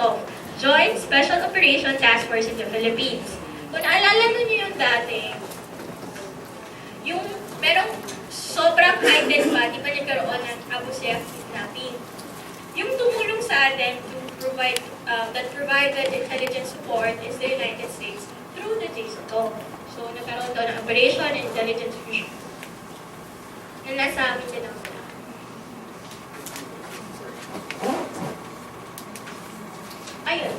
JEROME, Joint Special Operation Task Force in the Philippines. Kung naalala niyo yung dati, yung merong sobrang heightened pa, di ba nagkaroon ng Arce kidnapping. Yung tumulong sa atin that provided intelligence support is the United States through the JEROME. So, nagkaroon daw ng Operation Intelligence Fusion. Na nasa amin din ang sila. Ayun.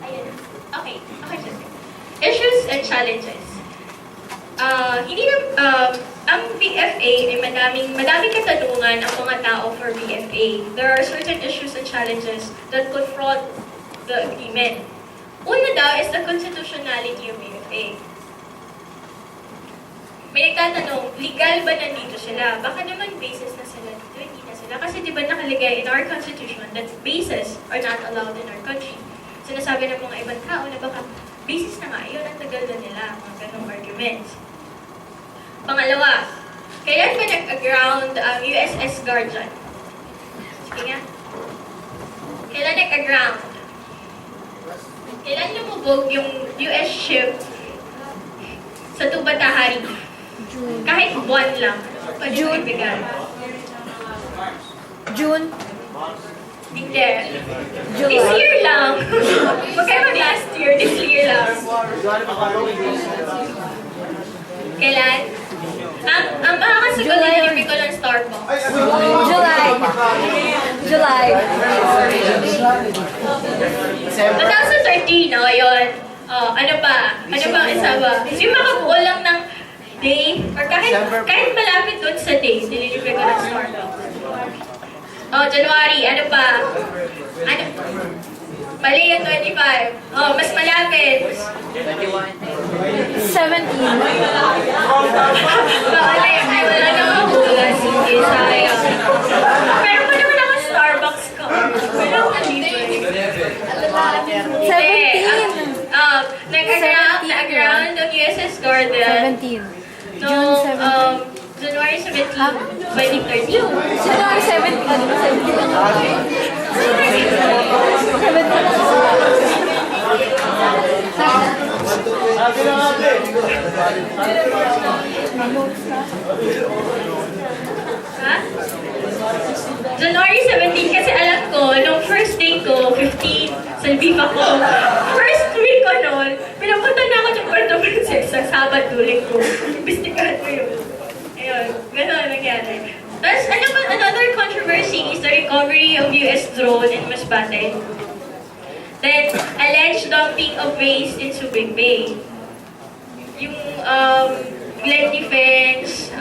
Ayun. Okay. Okay, just issues and challenges. Ang BFA ay madaming katanungan ang mga tao for BFA. There are certain issues and challenges that confront the agreement. Una daw is the constitutionality of BFA. May nagtatanong, legal ba nandito sila? Baka naman basis na sila dito, hindi na sila. Kasi di ba nakalagay in our constitution that bases are not allowed in our country. Sinasabi ng mga ibang tao na baka basis na nga, yun ang tagal na nila, mga ganong arguments. Pangalawa, kailan ba nag-aground ang USS Guardian? Sige nga. Kailan nag-aground? Kailan lumubog yung US ship sa Tubatahari? Kahit buwan lang. June. June. Hindi. This year lang. Huwag kayo last year. This year lang. Kailan? Ang makakasagot nilipin ko ng Starbucks. July. 2013, no? Yun. Ano ba? Ano ba ang isa ba? Yung makabuo lang ng day, or kahit malapit doon sa day, nililipin ko ng Starbucks. January, ano ba? Ano? Mali yung 25. Mas malapit. 17. Mali, ay wala nang hula. Sige, sayang. Pero pa naman ako Starbucks ko. Pero ang libre. 17. Nag-aground ng USS Guardian. 17. No, January 17, 2013. January 17. Ha? January 17 kasi alam ko, nung first day ko, 15, salbib ako. First week ko noon, pinapunta na ako sa Puerto Princesa, Sabado duling ko. Imbestigahan ko yun. Ayun, gano'n ang nangyari. Tapos, another controversy is the recovery of US drone in Masbate. Then, alleged dumping of waste in Subic Bay. Yung Glen Defense,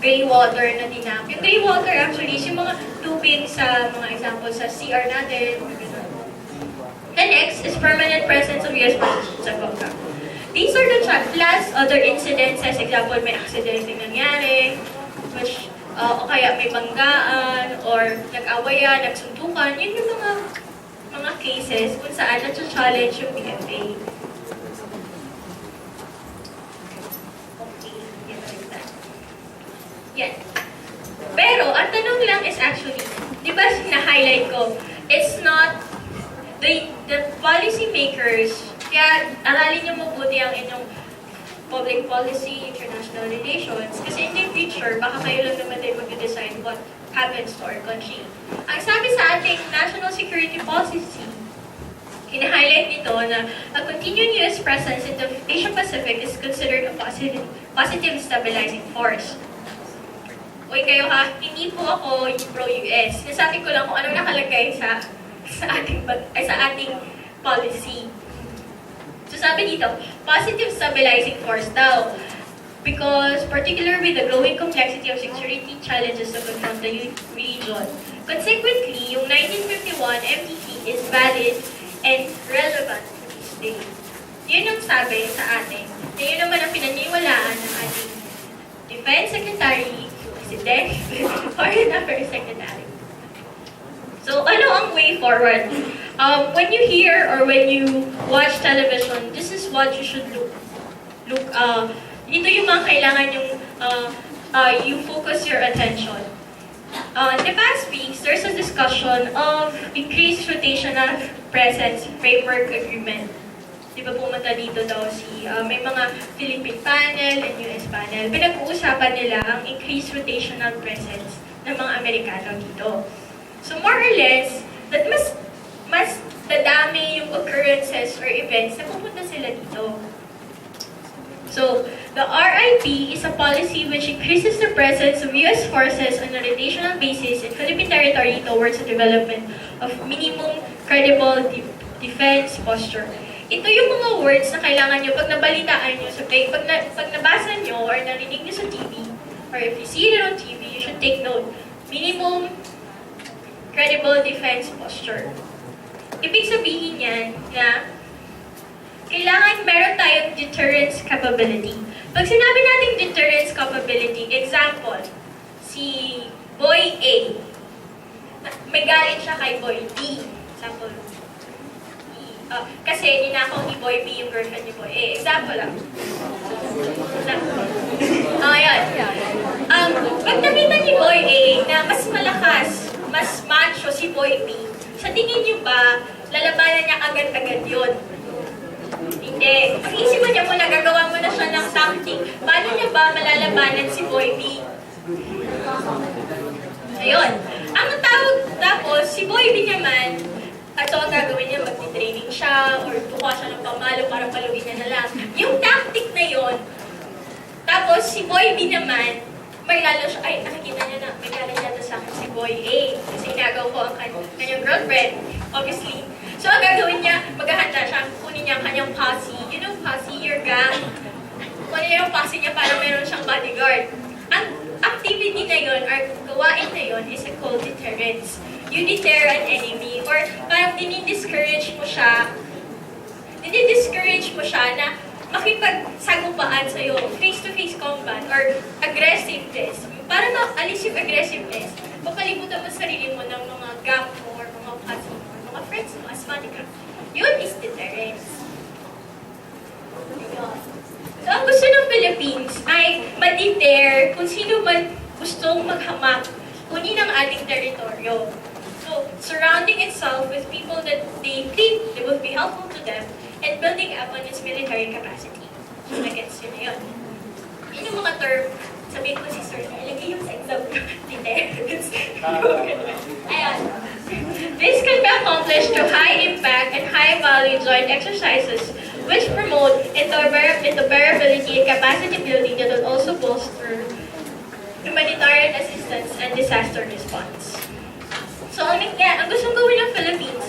gray water na dinap. Yung gray water actually is yung mga tubig sa mga example sa CR natin. The next is permanent presence of US forces sa Bangka. These are the plus other incidences. Example, may aksidenteng nangyari, which, o kaya may banggaan, or nag-awayan, nagsuntukan. Yun yung mga cases kung saan na-challenge yung BFA. Yan. Pero, ang tanong lang is actually, di ba na-highlight ko, it's not the policy makers, kaya aralin niyo mabuti ang inyong public policy, international relations, kasi in the future, baka kayo lang naman din mag-decide what happens to our country. Ang sabi sa ating national security policy, hina-highlight nito na a continued US presence in the Asia-Pacific is considered a positive stabilizing force. Uy, kayo ha, hindi po ako yung pro-US. Nasabi ko lang kung ano nakalagay sa ating policy. So sabi dito, positive stabilizing force daw. Because particularly with the growing complexity of security challenges to confront the region. Consequently, yung 1951 MTT is valid and relevant to this day. Yun ang sabi sa atin. Na yun naman ang pinaniwalaan ng ating Defense Secretary, President, Foreign Affairs Secretary. So, ano ang way forward? When you hear or when you watch television, this is what you should look. Ito yung mga kailangan yung you focus your attention. In the past weeks, there's a discussion of increased rotational presence framework agreement. Di ba pumunta dito daw may mga Philippine panel and US panel. Pinag-uusapan nila ang increased rotational presence ng mga Amerikano dito. So more or less, that mas dadami yung occurrences or events na pupunta sila dito. So, the RIP is a policy which increases the presence of US forces on a rotational basis in Philippine territory towards the development of minimum credible defense posture. Ito yung mga words na kailangan nyo pag nabalitaan nyo sa pag nabasa nyo or narinig nyo sa TV, or if you see it on TV, you should take note. Minimum credible defense posture. Ibig sabihin yan na kailangan meron tayong deterrence capability. Pag sinabi natin deterrence capability, example, si Boy A, may galit siya kay Boy B. Example, kasi ninakaw ni Boy B yung girlfriend ni Boy A. Example lang. Ayan. Pag nakita ni Boy A na mas malakas, mas macho si Boy B, sa tingin niyo ba, lalabanan niya agad-agad yun? Hindi. Pag-isipan niya muna, gagawa mo na siya ng something. Paano niya ba malalabanan si Boy B? Ayun. Ang tawag tapos, si Boy B naman, at so ang gagawin niya, mag-training siya, or kukuha siya ng pamalo para paluin niya na lang. Yung tactic na yon. Tapos, si Boy B naman, may lalo siya, ay, nakikita niya na, may galit yata sa akin si Boy A. Kasi inagaw ko ang kanyang girlfriend, obviously. So, ang gagawin niya, maghahanda siya, kunin niya ang kanyang posse. You know, posse, your gang. Kunin niya yung posse niya para meron siyang bodyguard. Ang activity na yon, or gawain na yon, is called deterrence. You deter an enemy, or parang dinidiscourage mo siya na makipagsagupaan sa'yo, face-to-face combat, or aggressiveness. Para maalis yung aggressiveness, papalibutan mo sarili mo ng mga gang mo, or mga posse mo, or mga friends mo, asthmatic. Yun is deterrence. So, ang gusto ng Philippines ay ma-deter kung sino man gustong maghamak kunin ang ating teritoryo. So, surrounding itself with people that they think they will be helpful to them and building up on its military capacity. So, nag-gets yun na yun. Yun yung mga term, sabihin ko si Sir, ilagay yung sa exam deterrence. Ayan. This can be accomplished through high-impact and high-value joint exercises which promote interoperability and capacity building that will also bolster humanitarian assistance and disaster response. So, ang gustong gawin ng Philippines,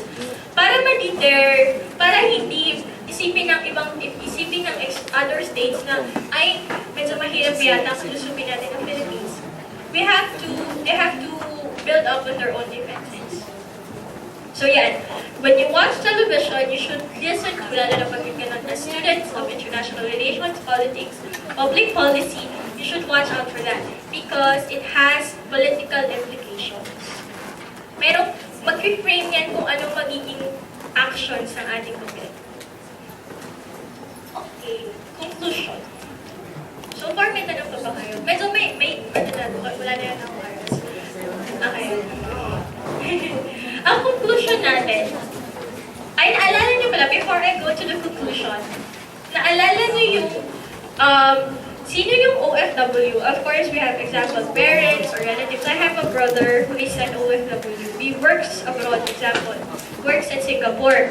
para ma-deter, para hindi isipin ng other states na, ay, medyo mahirap yata sulusubin natin ng Philippines. They have to build up on their own defenses. So yan, when you watch television, you should listen to, lalo na pag you're not as students of international relations, politics, public policy, you should watch out for that because it has political implications. Merong mag-frame yan kung anong magiging actions ng ating gobyerno. Okay, conclusion. So far, may tanong pa ba kayo? Medyo wala na yan ako oras. Okay. Ang conclusion natin, ay naalala niyo pala, before I go to the conclusion, naalala niyo yung sino yung OFW? Of course, we have example, parents or relatives. I have a brother who is an OFW. He works abroad, example, works in Singapore.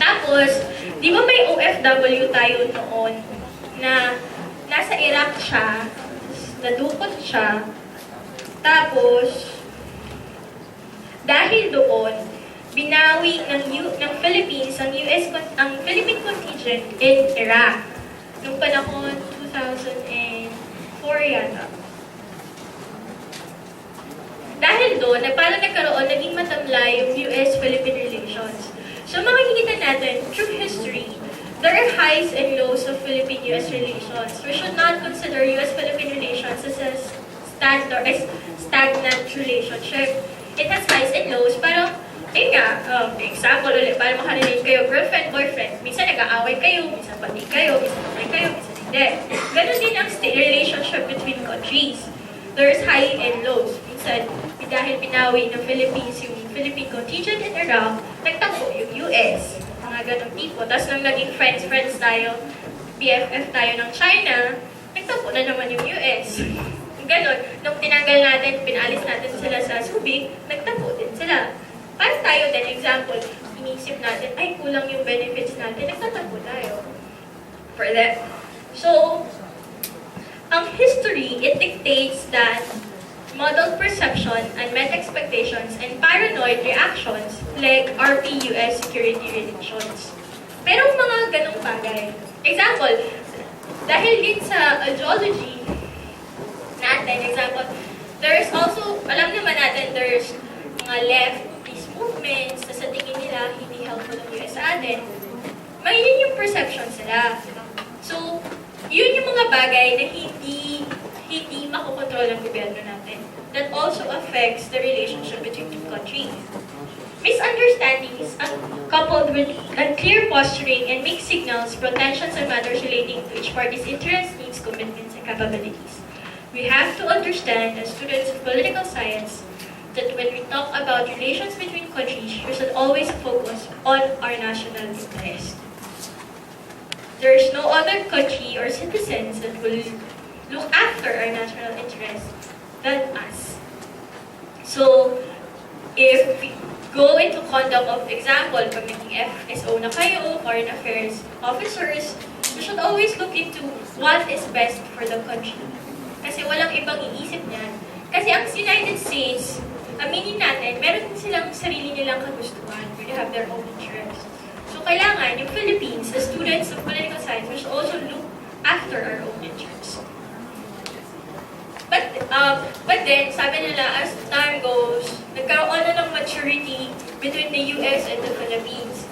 Tapos, di ba may OFW tayo noon na nasa Iraq siya, nadukot siya, tapos, dahil doon, binawi ng Philippines ang Philippine contingent in Iraq. Nung panahon, 2004 yata. Dahil doon, parang naging matamla yung US-Philippine relations. So makikita natin, through history, there are highs and lows of Philippine-US relations. We should not consider US-Philippine relations as a stagnant relationship. It has highs and lows, pero ayun nga, example ulit, para makarelate kayo, girlfriend, boyfriend, minsan nag-aaway kayo, minsan pati kayo, minsan okay kayo, minsan hindi Hindi. Ganon din ang relationship between countries. There's high and lows. Minsan, dahil pinawi ng Philippines yung Philippine contingent in Iraq, nagtampo yung US. Mga ganong tipo. Tapos nung naging friends tayo, BFF tayo ng China, nagtampo na naman yung US. Ganon. Nung tinanggal natin, pinalis natin sila sa Subic, nagtampo din sila. Para tayo din, example, inisip natin, ay kulang yung benefits natin, nagtatampo tayo. For them. So, ang history, it dictates that model perception, unmet expectations, and paranoid reactions like RP-US security relations. Pero mga ganong bagay. Example, dahil din sa ideology natin, example, there's also, alam naman natin, there's mga leftist movements na sa tingin nila hindi helpful ng US sa atin. May yun yung perception sila. So, yun yung mga bagay na hindi makokontrol ng gobyerno natin. That also affects the relationship between two countries. Misunderstandings coupled with unclear posturing and mixed signals, tensions and matters relating to each party's interests, needs, commitments, and capabilities. We have to understand as students of political science that when we talk about relations between countries, we should always focus on our national interest. There is no other country or citizens that will look after our national interests than us. So, if we go into conduct of example, pag naging FSO na kayo, foreign affairs officers, you should always look into what is best for the country. Kasi walang ibang iisip niyan. Kasi ang United States, aminin natin, meron silang sarili nilang kagustuhan. They have their own interests. So, kailangan, yung Philippines, the students of political science, we should also look after our own interests. But then, sabi nila, as time goes, nagkaroon na ng maturity between the US and the Philippines.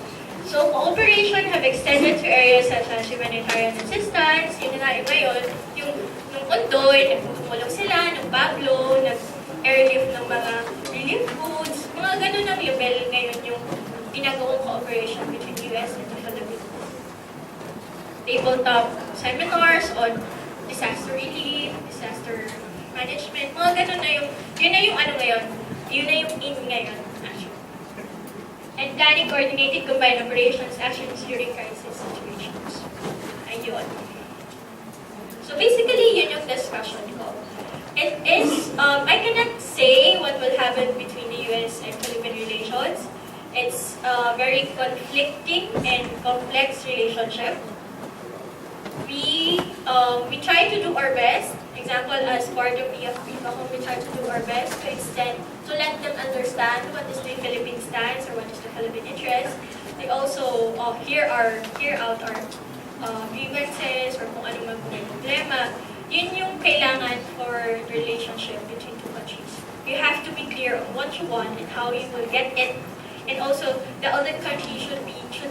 So, cooperation have extended to areas such as humanitarian assistance, yun na ngayon, yung nung Ondoy, nagtutulong sila, nung Baglo, nag-airlift ng mga relief goods, mga ganun ang level ngayon yung ginagawang cooperation between US and the Philippines. Tabletop seminars on disaster relief, disaster management, mga ganun na yung, yun na yung ano ngayon, yun na yung in ngayon, actually. And planning coordinated combined operations actions during crisis situations. Ayun. So basically, yun yung discussion ko. It is, I cannot say what will happen between the US and Philippine relations. It's a very conflicting and complex relationship. We try to do our best. Example, as part of PFP, we try to do our best to let them understand what is the Philippine stance or what is the Philippine interest. They also hear out our grievances or kung anong mga problema. Yun yung kailangan for the relationship between two countries. You have to be clear on what you want and how you will get it. And also, the other country should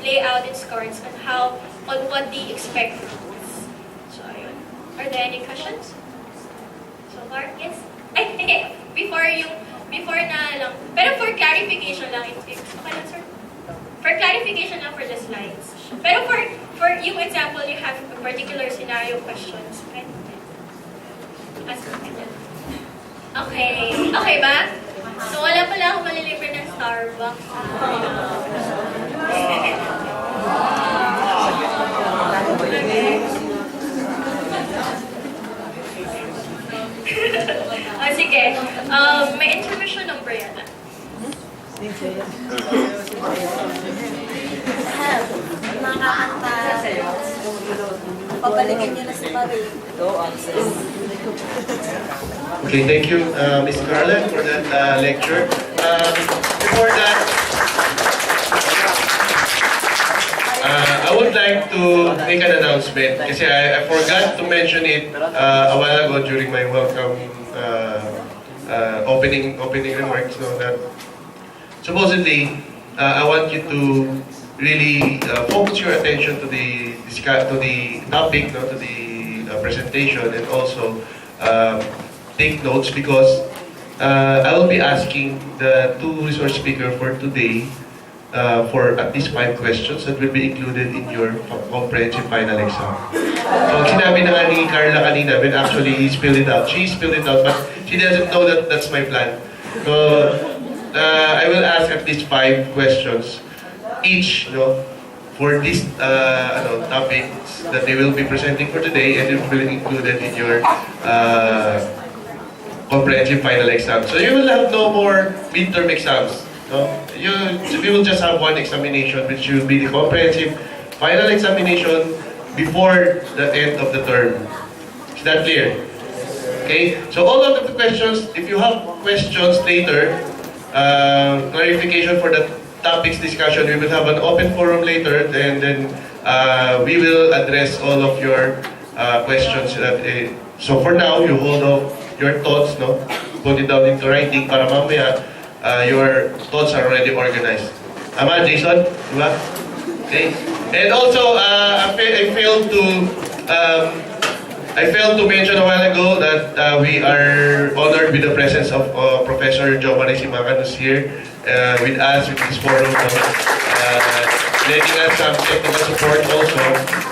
lay out its cards on what they expect from us. So, ayun. Are there any questions? So far? Yes? Ay, hindi. Before na lang. Pero for clarification lang, okay lang, sir? For clarification lang for the slides. Pero for yung example, you have a particular scenario questions. Okay? Ask me. Okay. Okay ba? So, wala pala akong malilibre ng Starbucks. Sige. May intermission number yata. Mga kanta. Pabalikin niyo na si Marie. Okay, thank you, Ms. Carla, for that lecture. Before that, I would like to make an announcement kasi I forgot to mention it a while ago during my welcome opening remarks. So that supposedly, I want you to really focus your attention to the topic, to the presentation, and also take notes because I will be asking the two resource speakers for today for at least 5 questions that will be included in your comprehensive final exam. So, sinabi na nga ni Carla kanina, when actually he spilled it out. She spilled it out, but she doesn't know that that's my plan. So, I will ask at least 5 questions each, for these topics that they will be presenting for today, and it will be included in your comprehensive final exam. So you will have no more midterm exams. No? We will just have one examination, which will be the comprehensive final examination before the end of the term. Is that clear? Okay? So all of the questions, if you have questions later, clarification for the topics discussion, we will have an open forum later, and then we will address all of your questions. So for now, you hold off your thoughts, put it down into writing para mamaya your thoughts are already organized. Tama, Jason? Diba? Okay. And also, I failed to mention a while ago that we are honored with the presence of Professor Joe Marisimacan, who's here with us, with this forum, letting us some technical support also.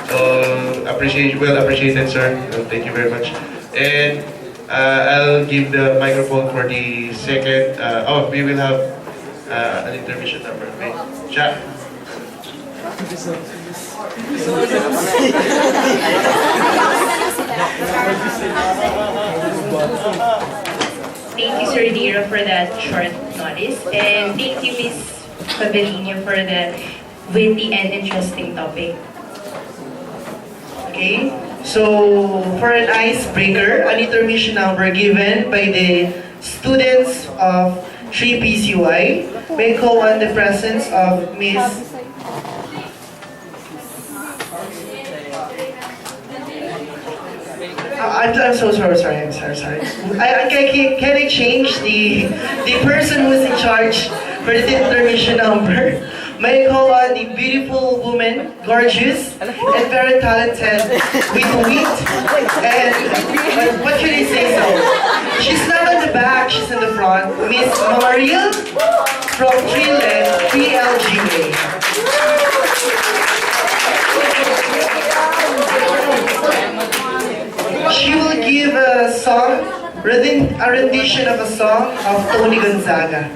So, well appreciated, sir. Thank you very much. And I'll give the microphone for the second. We will have an intermission number. Okay? Jack. Thank you, Sir NEYRA, for that short notice. And thank you, Ms. Pabellino, for the witty and interesting topic. Okay, so for an icebreaker, an intermission number given by the students of III-PCY may call on the presence of Miss. I'm so sorry. I'm sorry. Can I change the person who's in charge for the intermission number? May I call on the beautiful woman, gorgeous, and very talented with wit, and what should I say so? She's not on the back, she's in the front. Miss Maria from III-LGA. She will give a song, a rendition of a song of Tony Gonzaga.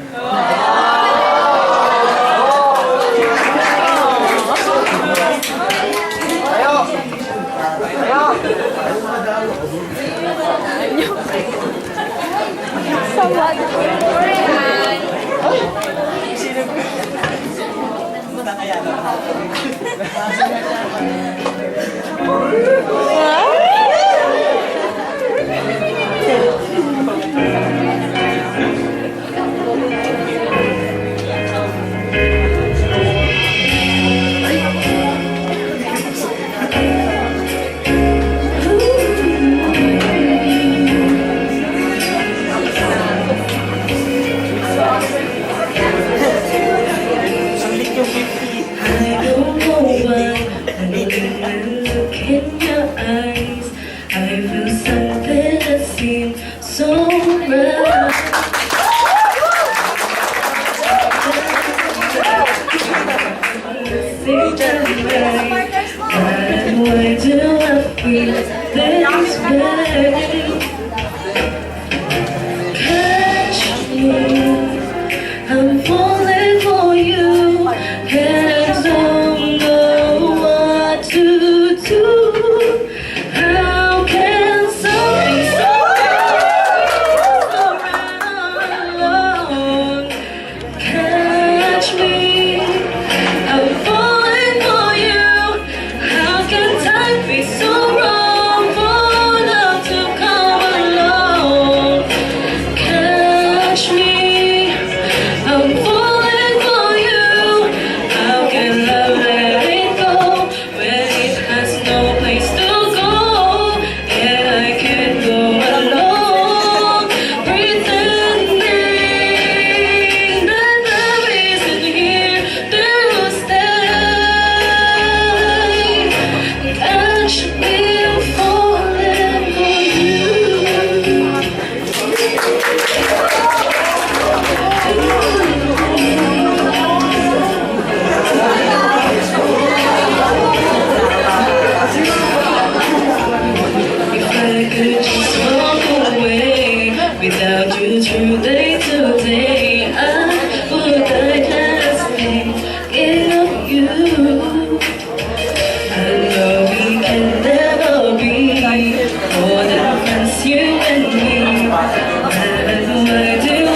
just you and me. And why do I feel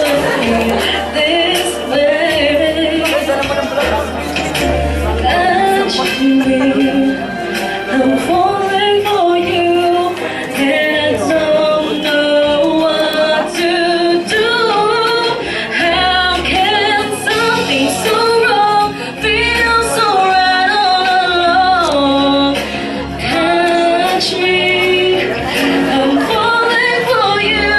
this way? Touch me, I'm falling for you, and I don't know what to do. How can something so wrong feel so right all along? Catch me, I'm falling for you.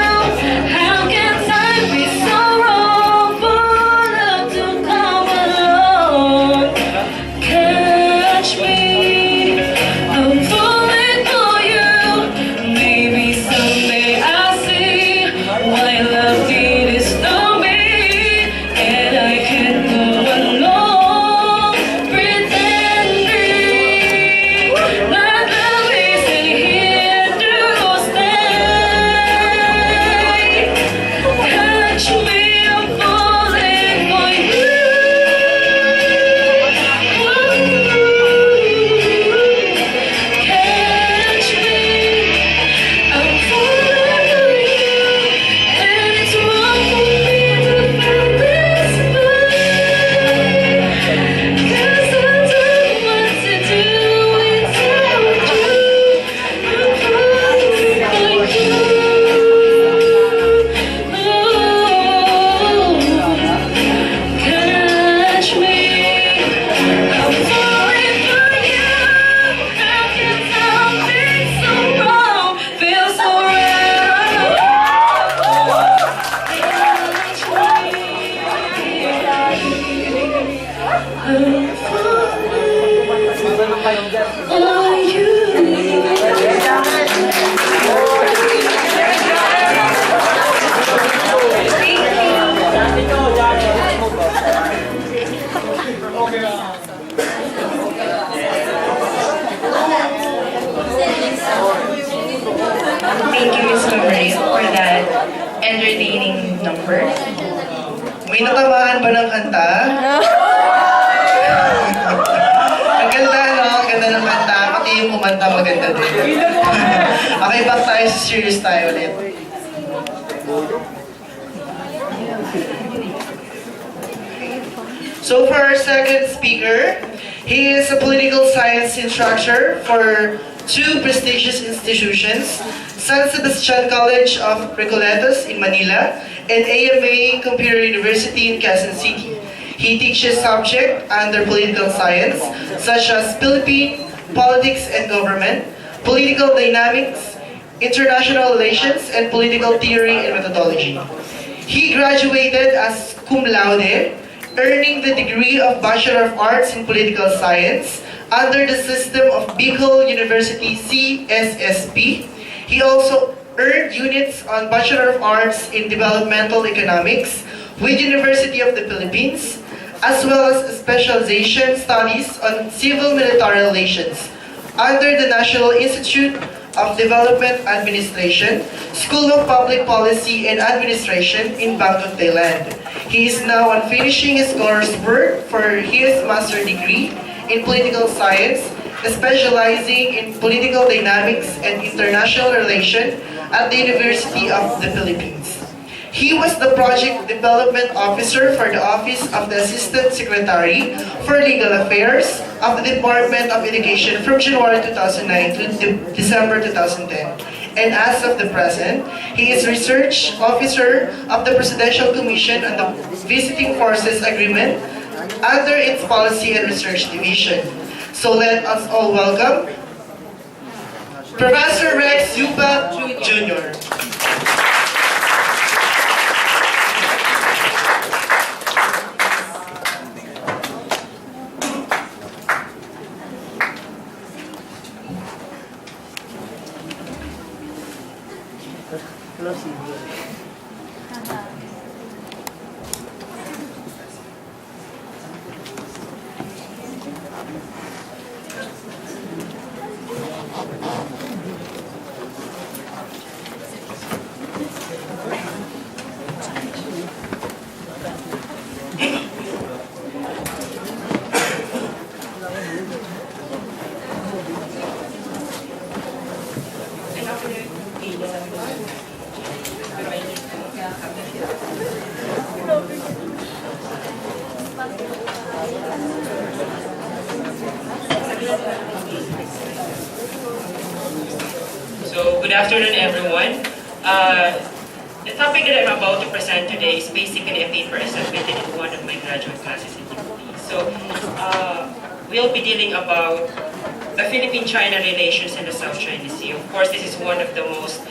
How can time be so wrong for love to come along? Catch me, I'm falling for you. Maybe someday I'll see why love did this to me, and I can go along pretending that love isn't here to stay. Catch me, I'm falling for you. Catch me, I'm falling for you, and it's wrong for me to feel this way. 'Cause I don't know what to do without you. I'm falling for you. Catch me, I'm falling for you. How can something so wrong feel so right? Catch me, I'm falling for Thank you, Ms. Marie, for that entertaining number. May natamaan ba ng kanta? Ang ganda, no? Ang ganda ng kanta. Pati yung kumanta maganda din. Okay, back tayo sa serious tayo ulit. So for our second speaker, he is a political science instructor for two prestigious institutions, San Sebastian College of Recoletos in Manila and AMA Computer University in Quezon City. He teaches subjects under political science such as Philippine politics and government, political dynamics, international relations, and political theory and methodology. He graduated as cum laude, earning the degree of Bachelor of Arts in Political Science under the system of Bicol University CSSP. He also earned units on Bachelor of Arts in Developmental Economics with University of the Philippines, as well as specialization studies on civil-military relations under the National Institute of Development Administration, School of Public Policy and Administration in Bangkok, Thailand. He is now on finishing his coursework for his master's degree in political science, specializing in political dynamics and international relations at the University of the Philippines. He was the Project Development Officer for the Office of the Assistant Secretary for Legal Affairs of the Department of Education from January 2009 to December 2010. And as of the present, he is Research Officer of the Presidential Commission on the Visiting Forces Agreement under its Policy and Research Division. So let us all welcome Professor Rex UMak Jr. So, good afternoon, everyone. The topic that I'm about to present today is basically a paper I submitted in one of my graduate classes in UP. So, we'll be dealing about the Philippine-China relations in the South China Sea. Of course, this is one of the most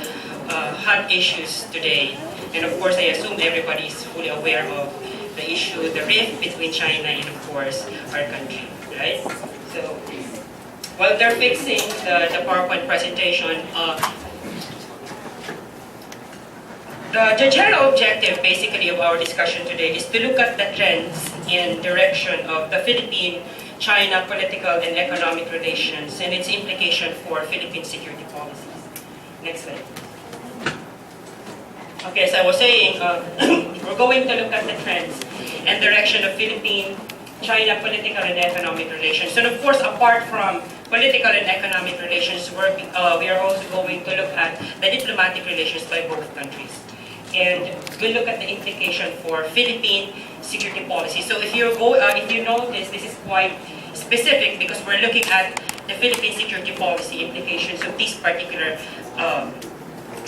hot issues today. And of course, I assume everybody is fully aware of the issue, the rift between China and, of course, our country, right? So, while they're fixing the PowerPoint presentation, the general objective, basically, of our discussion today is to look at the trends and direction of the Philippine-China political and economic relations and its implication for Philippine security policies. Next slide. Okay, as I was saying, we're going to look at the trends and direction of Philippine-China political and economic relations. And of course, apart from political and economic relations, we are also going to look at the diplomatic relations by both countries. And we'll look at the implication for Philippine security policy. So if you notice, this is quite specific because we're looking at the Philippine security policy implications of this particular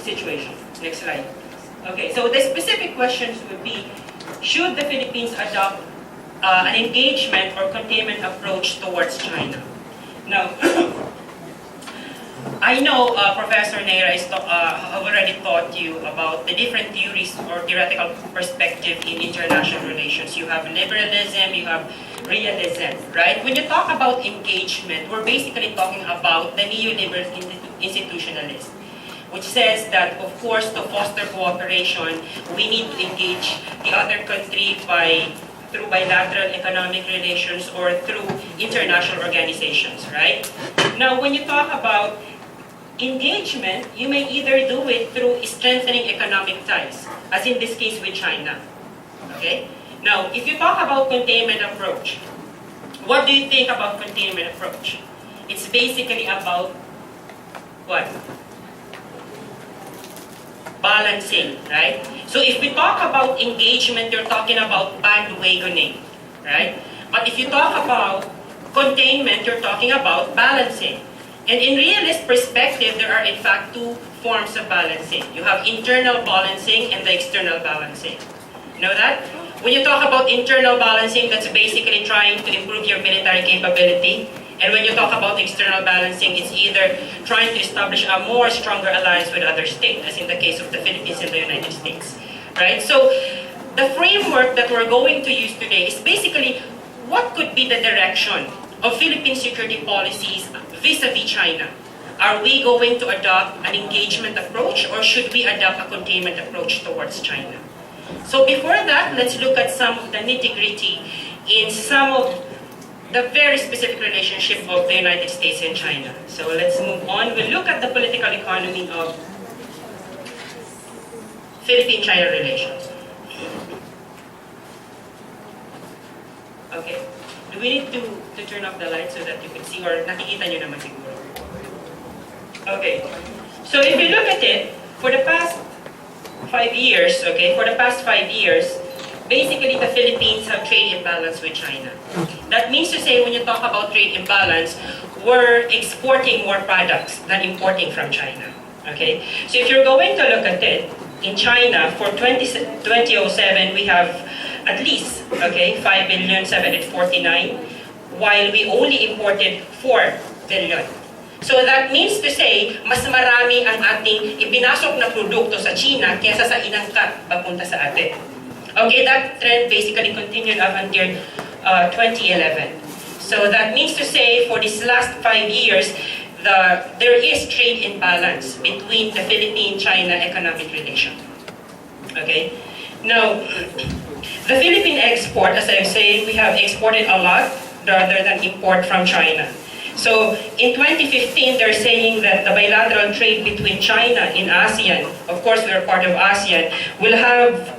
situation. Next slide. Okay, so the specific questions would be, should the Philippines adopt an engagement or containment approach towards China? Now, I know Professor NEYRA have already taught you about the different theories or theoretical perspective in international relations. You have liberalism, you have realism, right? When you talk about engagement, we're basically talking about the neoliberal institutionalist, which says that, of course, to foster cooperation, we need to engage the other country through bilateral economic relations or through international organizations, right? Now, when you talk about engagement, you may either do it through strengthening economic ties, as in this case with China, okay? Now, if you talk about containment approach, what do you think about containment approach? It's basically about what? Balancing, right? So if we talk about engagement, you're talking about bandwagoning, right? But if you talk about containment, you're talking about balancing. And in realist perspective, there are in fact two forms of balancing. You have internal balancing and the external balancing. You know that? When you talk about internal balancing, that's basically trying to improve your military capability. And when you talk about external balancing, it's either trying to establish a more stronger alliance with other states, as in the case of the Philippines and the United States, right? So the framework that we're going to use today is basically what could be the direction of Philippine security policies vis-a-vis China. Are we going to adopt an engagement approach or should we adopt a containment approach towards China? So before that, let's look at some of the nitty-gritty in some of the very specific relationship of the United States and China. So let's move on. We'll look at the political economy of Philippine-China relations. Okay. Do we need to turn off the light so that you can see, or nakikita nyo naman siguro? Okay. So if you look at it, for the past 5 years, basically the Philippines have trade imbalance with China. That means to say, when you talk about trade imbalance, we're exporting more products than importing from China. Okay? So if you're going to look at it, in China, for 2007, we have at least, okay, 5,749, while we only imported 4 billion. So that means to say, mas marami ang ating ipinasok na produkto sa China kesa sa inangkat papunta sa atin. Okay, that trend basically continued up until 2011. So that means to say, for these last 5 years, there is trade imbalance between the Philippine-China economic relation. Okay? Now, the Philippine export, as I'm saying, we have exported a lot rather than import from China. So, in 2015, they're saying that the bilateral trade between China and ASEAN, of course we're part of ASEAN, will have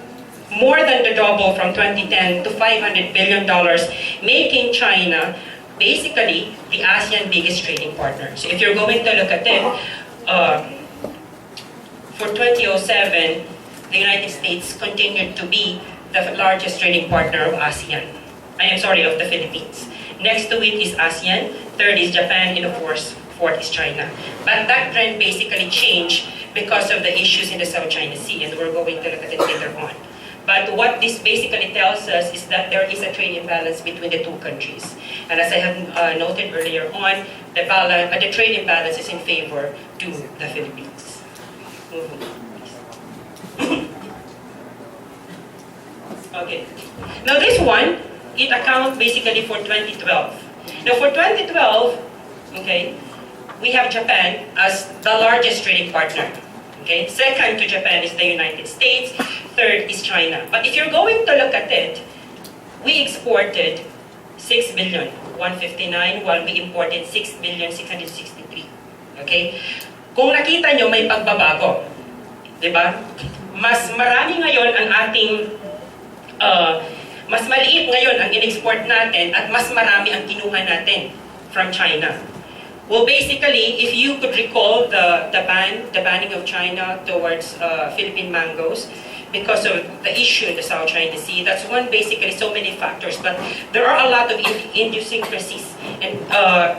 more than the double from 2010 to $500 billion, making China basically the ASEAN biggest trading partner. So if you're going to look at it, for 2007, the United States continued to be the largest trading partner of ASEAN. Of the Philippines. Next to it is ASEAN, third is Japan, and of course, fourth is China. But that trend basically changed because of the issues in the South China Sea, and we're going to look at it later on. But what this basically tells us is that there is a trade imbalance between the two countries. And as I have noted earlier on, the trade imbalance is in favor to the Philippines. Okay. Now this one, it accounts basically for 2012. Now for 2012, okay, we have Japan as the largest trading partner. Okay, second to Japan is the United States, third is China. But if you're going to look at it, we exported 6 billion, 159, while we imported 6 billion, 663. Okay? Kung nakita nyo, may pagbabago. Diba? Mas marami ngayon ang ating, mas maliit ngayon ang in-export natin at mas marami ang kinuha natin from China. Well, basically, if you could recall the banning of China towards Philippine mangoes because of the issue in the South China Sea, that's one basically so many factors, but there are a lot of idiosyncrasies and,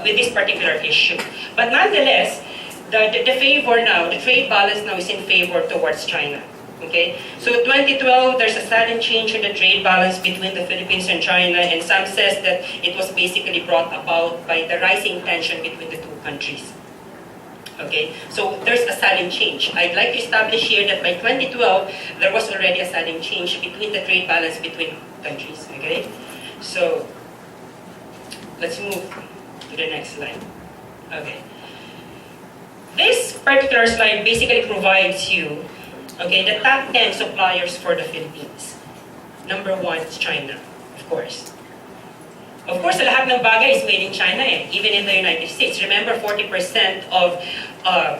with this particular issue. But nonetheless, the favor now, the trade balance now is in favor towards China. Okay, so 2012, there's a sudden change in the trade balance between the Philippines and China, and some says that it was basically brought about by the rising tension between the two countries. Okay, so there's a sudden change. I'd like to establish here that by 2012, there was already a sudden change between the trade balance between countries. Okay, so let's move to the next slide. Okay, this particular slide basically provides you the top 10 suppliers for the Philippines. Number 1 is China, of course. Of course, lahat ng bagay is made in China, even in the United States. Remember, 40% of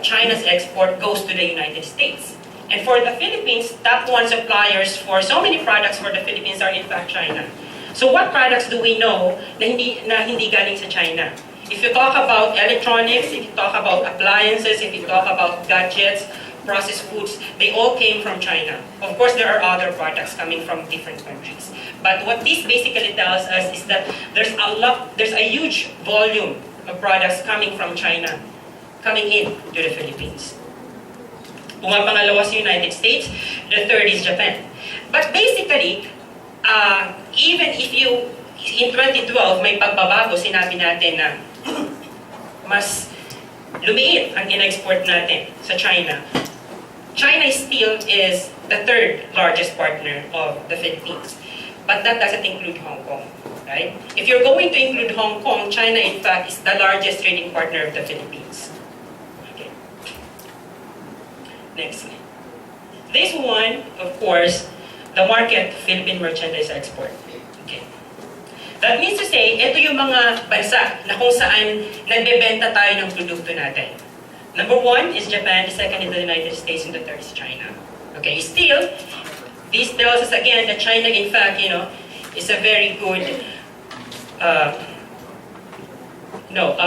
China's export goes to the United States. And for the Philippines, top 1 suppliers for so many products for the Philippines are in fact China. So what products do we know na hindi galing sa China? If you talk about electronics, if you talk about appliances, if you talk about gadgets, processed foods, they all came from China. Of course, there are other products coming from different countries. But what this basically tells us is that there's a huge volume of products coming from China, coming in to the Philippines. Kung ang pangalawa sa United States, the third is Japan. But basically, even if you, in 2012, may pagbabago, sinabi natin na mas lumiit ang in-export natin sa China. China still is the third largest partner of the Philippines. But that doesn't include Hong Kong, right? If you're going to include Hong Kong, China in fact is the largest trading partner of the Philippines. Okay. Next slide. This one, of course, the market Philippine merchandise export. Okay. That means to say, ito yung mga bansa na kung saan nagbebenta tayo ng produkto natin. Number 1 is Japan, the second is the United States, and the third is China. Okay, still, this tells us again that China, in fact, is a very good,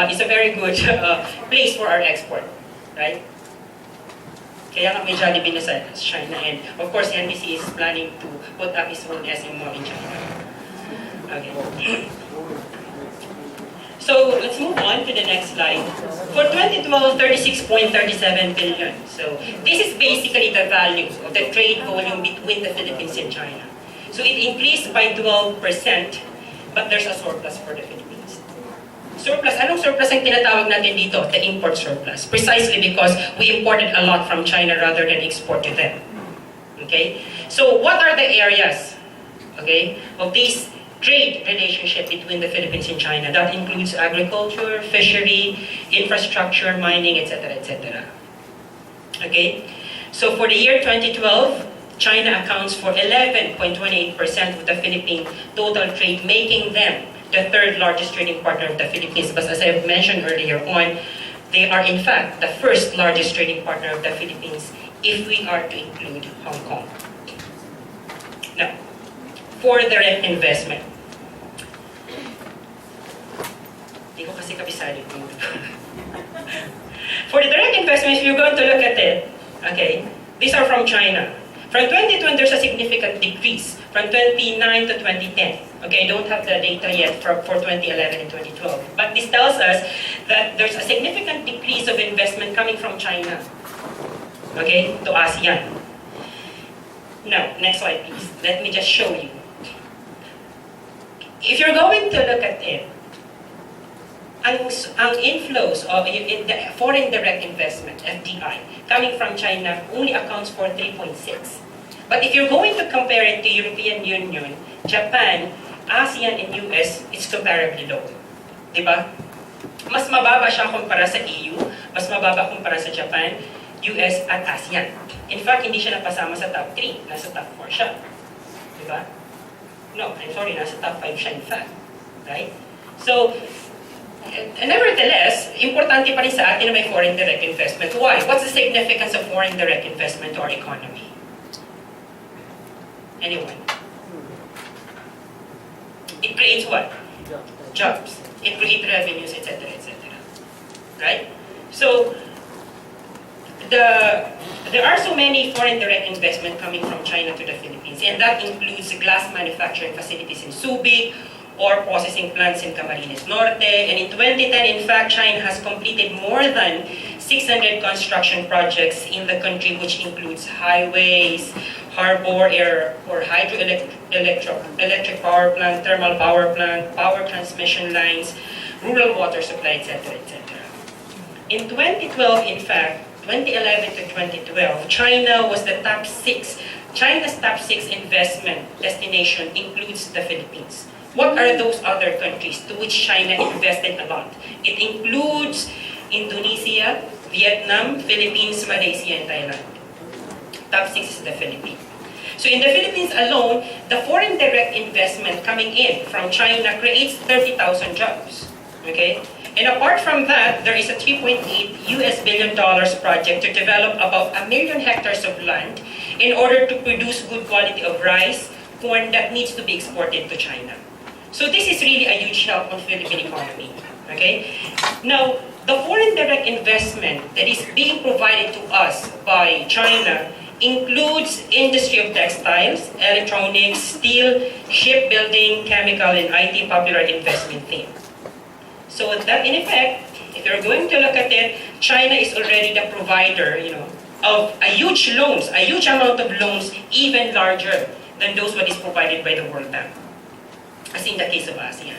it's a very good place for our export, right? Kaya nga may Jollibee na sa China, and of course, NBC is planning to put up its own SM mall in China. Okay. So let's move on to the next slide. For 2012, 36.37 billion. So this is basically the value of the trade volume between the Philippines and China. So it increased by 12%, but there's a surplus for the Philippines. Surplus, anong surplus ang tinatawag natin dito? The import surplus. Precisely because we imported a lot from China rather than export to them. Okay? So what are the areas, of these trade relationship between the Philippines and China? That includes agriculture, fishery, infrastructure, mining, etc., etc. Okay? So for the year 2012, China accounts for 11.28% of the Philippine total trade, making them the third largest trading partner of the Philippines. But as I mentioned earlier on, they are in fact the first largest trading partner of the Philippines if we are to include Hong Kong. Now, for direct investment. Hindi ko kasi kabisado ito. For the direct investment, if you're going to look at it, These are from China. From 2020, there's a significant decrease from 29 to 2010. Okay, I don't have the data yet for 2011 and 2012. But this tells us that there's a significant decrease of investment coming from China, okay, to ASEAN. Now, next slide, please. Let me just show you. If you're going to look at it, ang inflows of in the foreign direct investment, FDI, coming from China only accounts for 3.6. But if you're going to compare it to European Union, Japan, ASEAN, and US, it's comparably low. Diba? Mas mababa siya kumpara sa EU, mas mababa kumpara sa Japan, US, at ASEAN. In fact, hindi siya napasama sa top 3, nasa top 4 siya. Diba? No, I'm sorry, nasa top 5 siya in fact. Right? So, nevertheless, importante pa rin sa atin na may foreign direct investment. Why? What's the significance of foreign direct investment to our economy? Anyone? It creates what? Jobs. It creates revenues, etc., etc. Right? So, there are so many foreign direct investment coming from China to the Philippines, and that includes glass manufacturing facilities in Subic, or processing plants in Camarines Norte. And in 2010, in fact, China has completed more than 600 construction projects in the country, which includes highways, harbor, air, or hydroelectric power plant, thermal power plant, power transmission lines, rural water supply, etc., etc. In 2012, in fact, 2011 to 2012, China was the top 6. China's top 6 investment destination includes the Philippines. What are those other countries to which China invested a lot? It includes Indonesia, Vietnam, Philippines, Malaysia, and Thailand. Top 6 is the Philippines. So in the Philippines alone, the foreign direct investment coming in from China creates 30,000 jobs. Okay? And apart from that, there is a $3.8 billion project to develop about 1 million hectares of land in order to produce good quality of rice, corn that needs to be exported to China. So this is really a huge help on Philippine economy. Okay? Now, the foreign direct investment that is being provided to us by China includes industry of textiles, electronics, steel, shipbuilding, chemical, and IT popular investment theme. So that in effect, if you're going to look at it, China is already the provider, of a huge amount of loans, even larger than those what is provided by the World Bank, as in the case of ASEAN.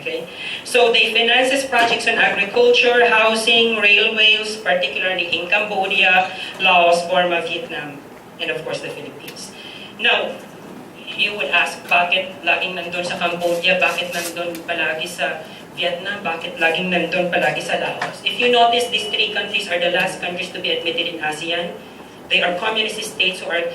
Okay? So they finances projects on agriculture, housing, railways, particularly in Cambodia, Laos, Burma, Vietnam, and of course the Philippines. Now, you would ask, bakit laging nandun sa Cambodia, bakit nandun palagi sa Vietnam, bakit laging nandun palagi sa Laos? If you notice, these 3 countries are the last countries to be admitted in ASEAN. They are communist states who are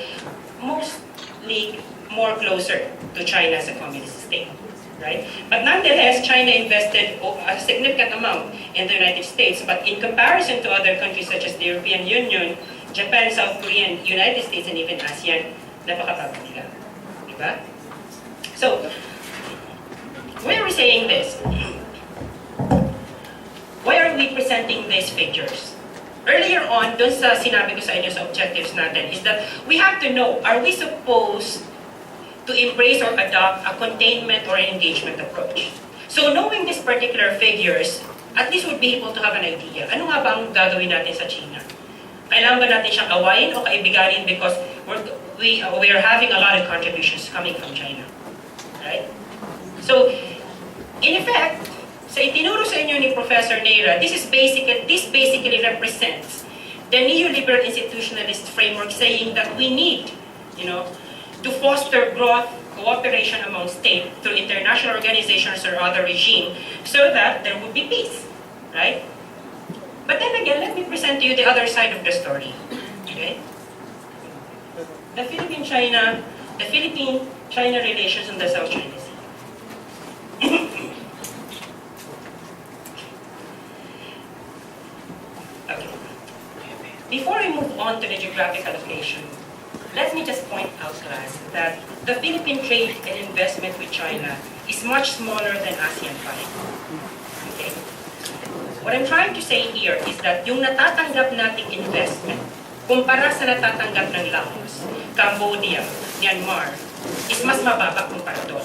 mostly more closer to China as a communist state. Right? But nonetheless, China invested a significant amount in the United States, but in comparison to other countries such as the European Union, Japan, South Korea, United States, and even ASEAN, napakababa nila. Diba? So, why are we saying this? Why are we presenting these figures? Earlier on, dun sa sinabi ko sa inyo sa objectives natin, is that we have to know, are we supposed to embrace or adopt a containment or an engagement approach? So knowing these particular figures, at least we'll be able to have an idea. Ano nga ba ang gagawin natin sa China? Kailangan ba natin siyang awayin o kaibiganin because we are having a lot of contributions coming from China? Right? So, in effect, sa itinuro sa inyo ni Professor NEYRA, this basically represents the neoliberal institutionalist framework saying that we need, to foster growth, cooperation among states through international organizations or other regime so that there would be peace, right? But then again, let me present to you the other side of the story, okay? The Philippine-China relations in the South China Sea. Okay. Before we move on to the geographical location, let me just point out, class, that the Philippine trade and investment with China is much smaller than ASEAN 5. Okay? What I'm trying to say here is that yung natatanggap nating investment kumpara sa natatanggap ng Laos, Cambodia, Myanmar, is mas mababa kumpara doon.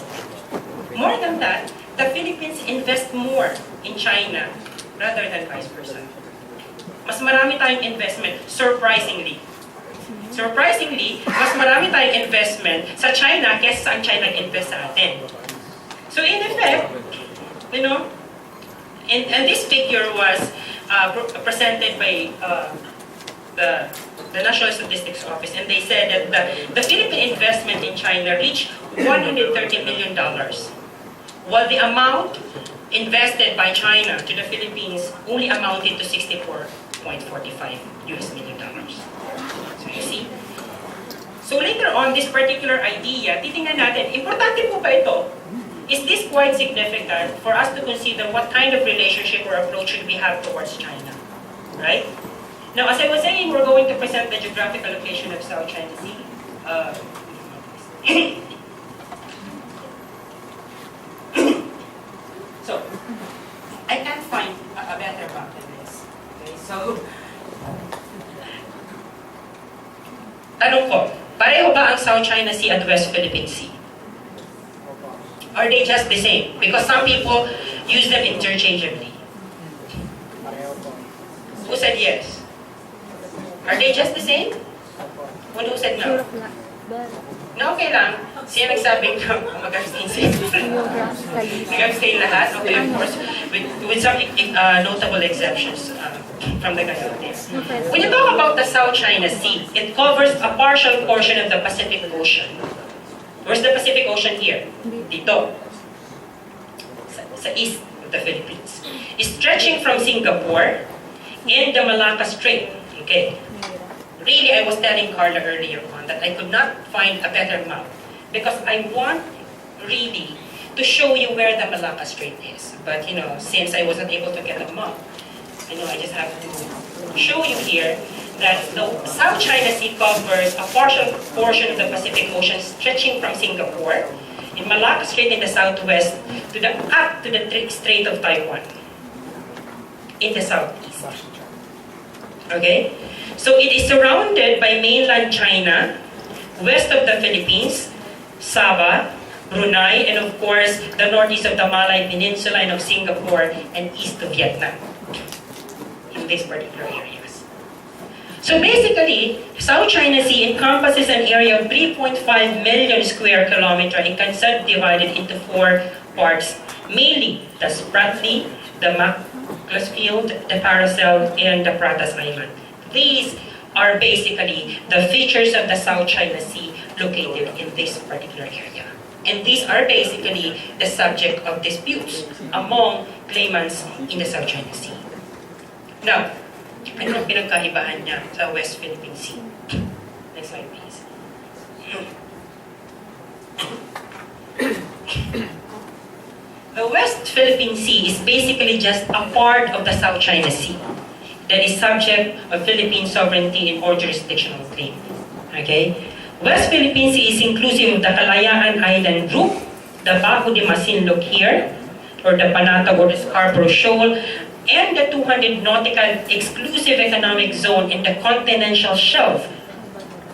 More than that, the Philippines invest more in China rather than vice versa. Mas marami tayong investment, surprisingly. Surprisingly, mas marami tayong investment sa China kaysa saan China invest sa atin. So in effect, you know, and this figure was presented by the National Statistics Office, and they said that the Philippine investment in China reached $130 million, while the amount invested by China to the Philippines only amounted to $64.45 million. So you see? So later on, this particular idea, titingnan natin, importante po ba ito? Is this quite significant for us to consider what kind of relationship or approach should we have towards China? Right? Now, as I was saying, we're going to present the geographical location of South China Sea. So, I can't find a better map than this. Okay, so, tanong ko, pareho ba ang South China Sea at West Philippine Sea? Are they just the same? Because some people use them interchangeably. Who said yes? Are they just the same? Who said no? No, okay lang. Siya nagsabing mag-abstain sila. Nag-abstain lahat? Okay, of course. With some notable exceptions from the Gayotins. When you talk about the South China Sea, it covers a partial portion of the Pacific Ocean. Where's the Pacific Ocean here? Dito. Sa east of the Philippines. Stretching from Singapore and the Malacca Strait. Okay. Really, I was telling Carla earlier on that I could not find a better map because I want really to show you where the Malacca Strait is. But you know, since I wasn't able to get a map, I just have to show you here that the South China Sea covers a partial portion of the Pacific Ocean stretching from Singapore in Malacca Strait in the southwest up to the Strait of Taiwan in the southeast. Okay? So it is surrounded by mainland China, west of the Philippines, Sabah, Brunei, and of course, the northeast of the Malay Peninsula and of Singapore, and east of Vietnam, in these particular areas. So basically, South China Sea encompasses an area of 3.5 million square kilometers and can be subdivided into 4 parts, mainly the Spratly, the Macclesfield, the Paracel, and the Pratas Island. These are basically the features of the South China Sea located in this particular area. And these are basically the subject of disputes among claimants in the South China Sea. Now, ano ang pinagkaibahan niya sa West Philippine Sea? Next slide, please. The West Philippine Sea is basically just a part of the South China Sea that is subject of Philippine sovereignty or jurisdictional claim. Okay? West Philippine Sea is inclusive of the Kalayaan Island Group, the Bajo de Masinloc here, or the Panatag or the Scarborough Shoal, and the 200 nautical exclusive economic zone in the continental shelf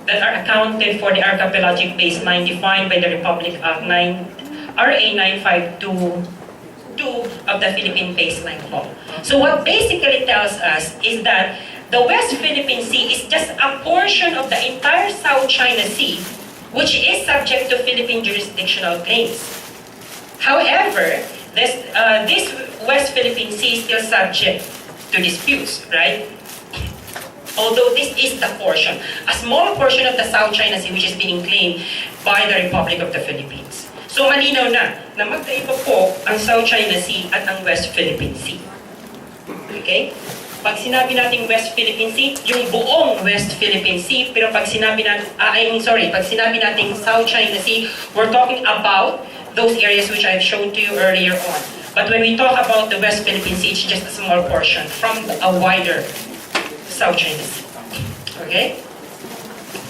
that are accounted for the archipelagic baseline defined by the Republic Act RA 9522 of the Philippine Baseline Law. So what basically tells us is that the West Philippine Sea is just a portion of the entire South China Sea, which is subject to Philippine jurisdictional claims. However, this West Philippine Sea is still subject to disputes, right? Although this is the portion, a small portion of the South China Sea which is being claimed by the Republic of the Philippines. So malinaw na magkaiba po ang South China Sea at ang West Philippine Sea. Okay? Pag sinabi nating West Philippine Sea, yung buong West Philippine Sea, pero pag sinabi nating South China Sea, we're talking about those areas which I've shown to you earlier on. But when we talk about the West Philippine Sea, it's just a small portion from a wider South China Sea. Okay?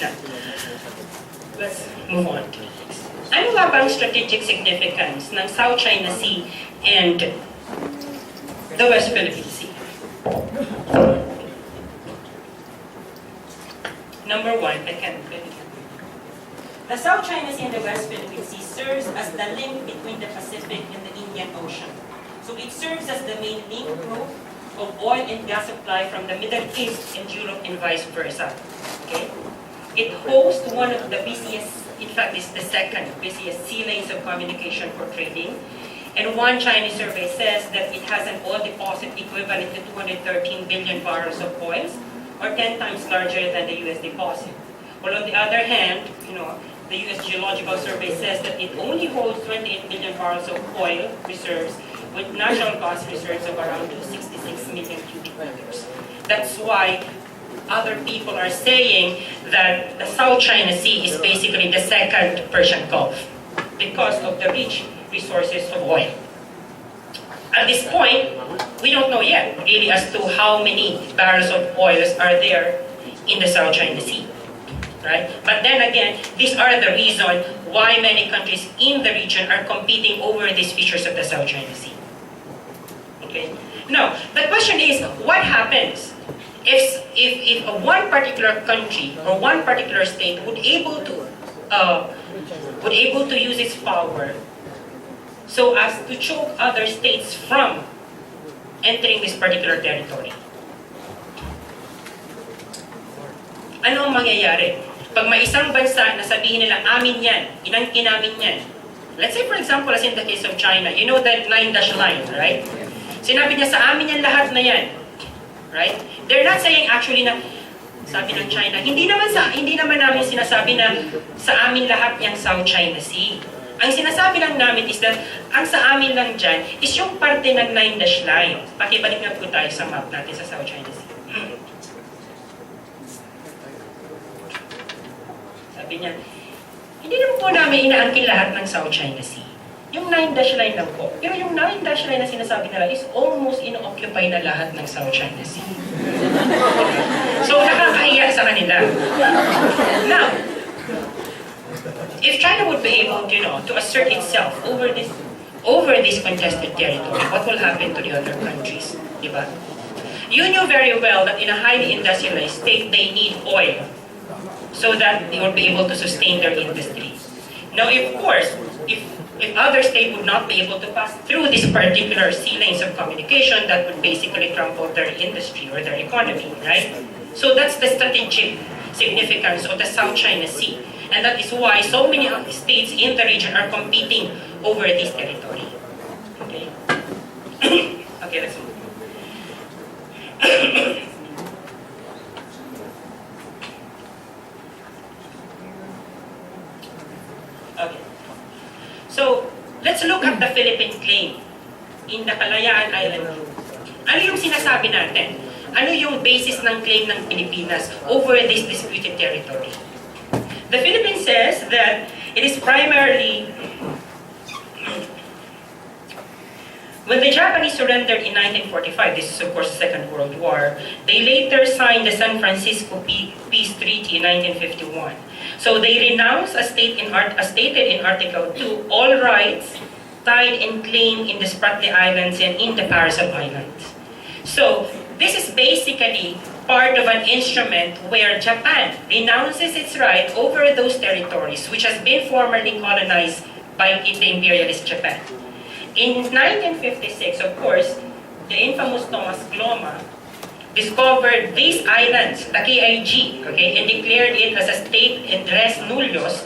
Now, let's move on to this. Ano nga ba ang strategic significance ng South China Sea and the West Philippine Sea? number one, The South China Sea and the West Philippine Sea serves as the link between the Pacific and the Indian Ocean. So it serves as the main link route of oil and gas supply from the Middle East and Europe and vice versa. Okay? It hosts one of the busiest, in fact, it's the second busiest sea lanes of communication for trading. And one Chinese survey says that it has an oil deposit equivalent to 213 billion barrels of oil, or 10 times larger than the US deposit. Well, on the other hand, the US Geological Survey says that it only holds 28 million barrels of oil reserves with natural gas reserves of around 266 million cubic meters. That's why other people are saying that the South China Sea is basically the second Persian Gulf because of the rich resources of oil. At this point, we don't know yet really as to how many barrels of oil are there in the South China Sea. Right? But then again, these are the reason why many countries in the region are competing over these features of the South China Sea. Okay? Now, the question is, what happens if one particular country or one particular state would able to use its power so as to choke other states from entering this particular territory? Ano ang mangyayari? Pag may isang bansa na sabihin nila, amin yan, inangkin namin yan. Let's say, for example, as in the case of China, you know that 9-dash line, right? Sinabi niya, sa amin yan lahat na yan. Right? They're not saying actually na, sabi ng China, hindi naman namin sinasabi na sa amin lahat yung South China Sea. Ang sinasabi lang namin is that, ang sa amin lang dyan is yung parte ng 9-dash line. Pakibalik na po tayo sa map natin sa South China Sea. Sabi niya, hindi naman po namin inaangkin lahat ng South China Sea. Yung 9-dash line lang po. Pero yung 9-dash line na sinasabi nila is almost ino-occupy na lahat ng South China Sea. So, nakakahiya sa kanila. Now, if China would be able, to assert itself over this contested territory, what will happen to the other countries? Diba? You knew very well that in a highly industrialized state, they need oil so that they will be able to sustain their industry. Now, of course, if other states would not be able to pass through this particular sea lanes of communication, that would basically crumple their industry or their economy, right? So that's the strategic significance of the South China Sea. And that is why so many states in the region are competing over this territory. Okay? Okay, let's move. Okay. So, let's look at the Philippine claim in the Kalayaan Island Group. Ano yung sinasabi natin? Ano yung basis ng claim ng Pilipinas over this disputed territory? The Philippines says that it is primarily when the Japanese surrendered in 1945, this is of course the Second World War, they later signed the San Francisco Peace Treaty in 1951. So they renounced, as stated in Article 2, all rights tied and claimed in the Spratly Islands and in the Paracel Islands. So this is basically part of an instrument where Japan renounces its right over those territories which has been formerly colonized by the imperialist Japan. In 1956, of course, the infamous Thomas Gloma discovered these islands, the KIG, okay, and declared it as a state in res nullius,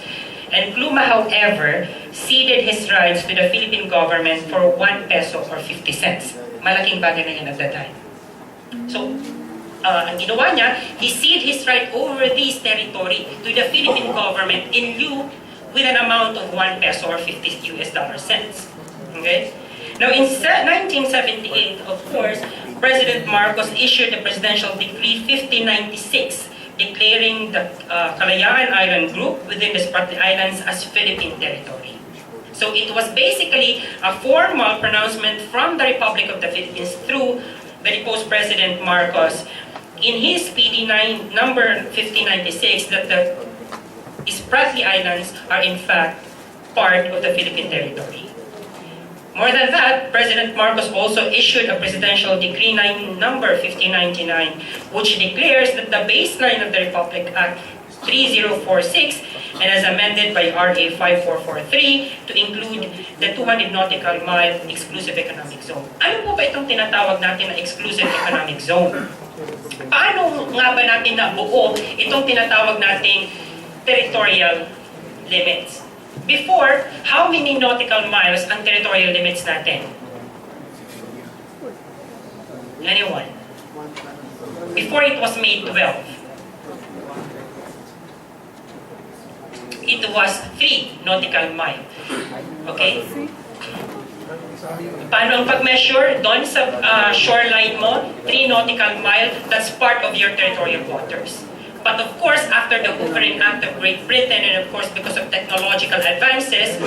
and Gloma, however, ceded his rights to the Philippine government for 1 peso or 50 cents. Malaking bagay na yan at that time. So, ang ginawa niya, he ceded his right over this territory to the Philippine government in lieu with an amount of 1 peso or 50 US dollar cents. Okay? Now, in 1978, of course, President Marcos issued the Presidential Decree 1596 declaring the Kalayaan Island Group within the Spratly Islands as Philippine territory. So it was basically a formal pronouncement from the Republic of the Philippines through the deposed President Marcos in his PD number 1596 that the Spratly Islands are in fact part of the Philippine territory. More than that, President Marcos also issued a Presidential Decree number 1599, which declares that the baseline of the Republic Act 3046 and as amended by RA 5443 to include the 200 nautical mile exclusive economic zone. Ano po ba itong tinatawag natin na exclusive economic zone? Paano nga ba natin nabuo itong tinatawag nating territorial limits? Before, how many nautical miles ang territorial limits natin? Anyone? Before it was made 12. It was 3 nautical mile. Okay? Paano ang pag-measure? Doon sa shoreline mo, 3 nautical mile, that's part of your territorial waters. But of course, after the Hoover Act of Great Britain, and of course because of technological advances,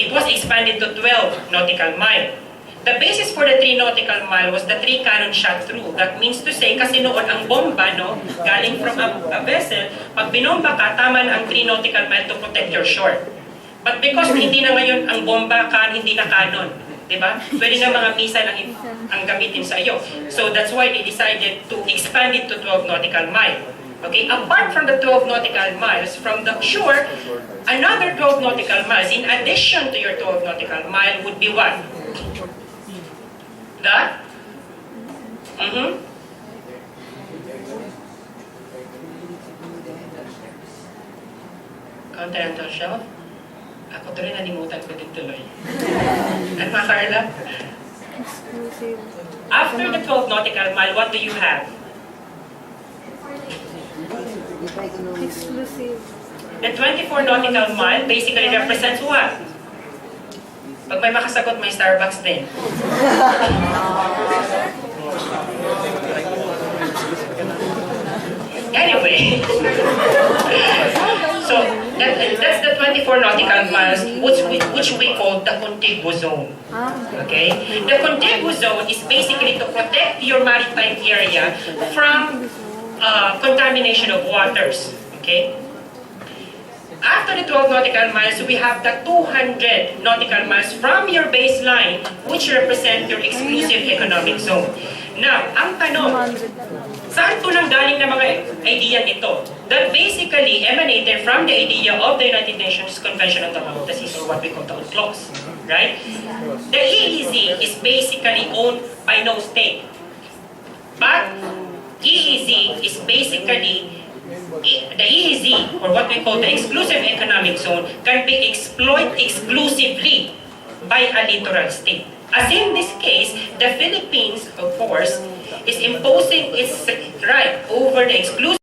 it was expanded to 12 nautical mile. The basis for the 3 nautical mile was the 3 cannon shot through. That means to say, kasi noon ang bomba, no, galing from a vessel, pag binomba ka, tama na ang 3 nautical mile to protect your shore. But because hindi na ngayon ang bomba hindi na cannon, di ba? Pwede na mga missile ang gamitin sa iyo. So that's why they decided to expand it to 12 nautical mile. Okay, apart from the 12 nautical miles from the shore, another 12 nautical miles, in addition to your 12 nautical mile, would be what? The? Continental shelf? Ako tuloy nalimutan ko din tuloy. At mga Carla? After the 12 nautical mile, what do you have? Exclusive. The 24 nautical mile basically represents what? Pag may makasagot, may Starbucks din. Anyway, so that's the 24 nautical miles which we call the contiguous zone. Okay? The contiguous zone is basically to protect your maritime area from contamination of waters. Okay? After the 12 nautical miles, we have the 200 nautical miles from your baseline, which represent your exclusive economic zone. Now, ang tanong, saan po nang galing na mga idea nito? That basically emanated from the idea of the United Nations Convention on the Law of the Seas, or what we call the UNCLOS. Right? The EEZ is basically owned by no state. But EEZ is basically the EEZ, or what we call the exclusive economic zone, can be exploited exclusively by a littoral state. As in this case, the Philippines, of course, is imposing its right over the exclusive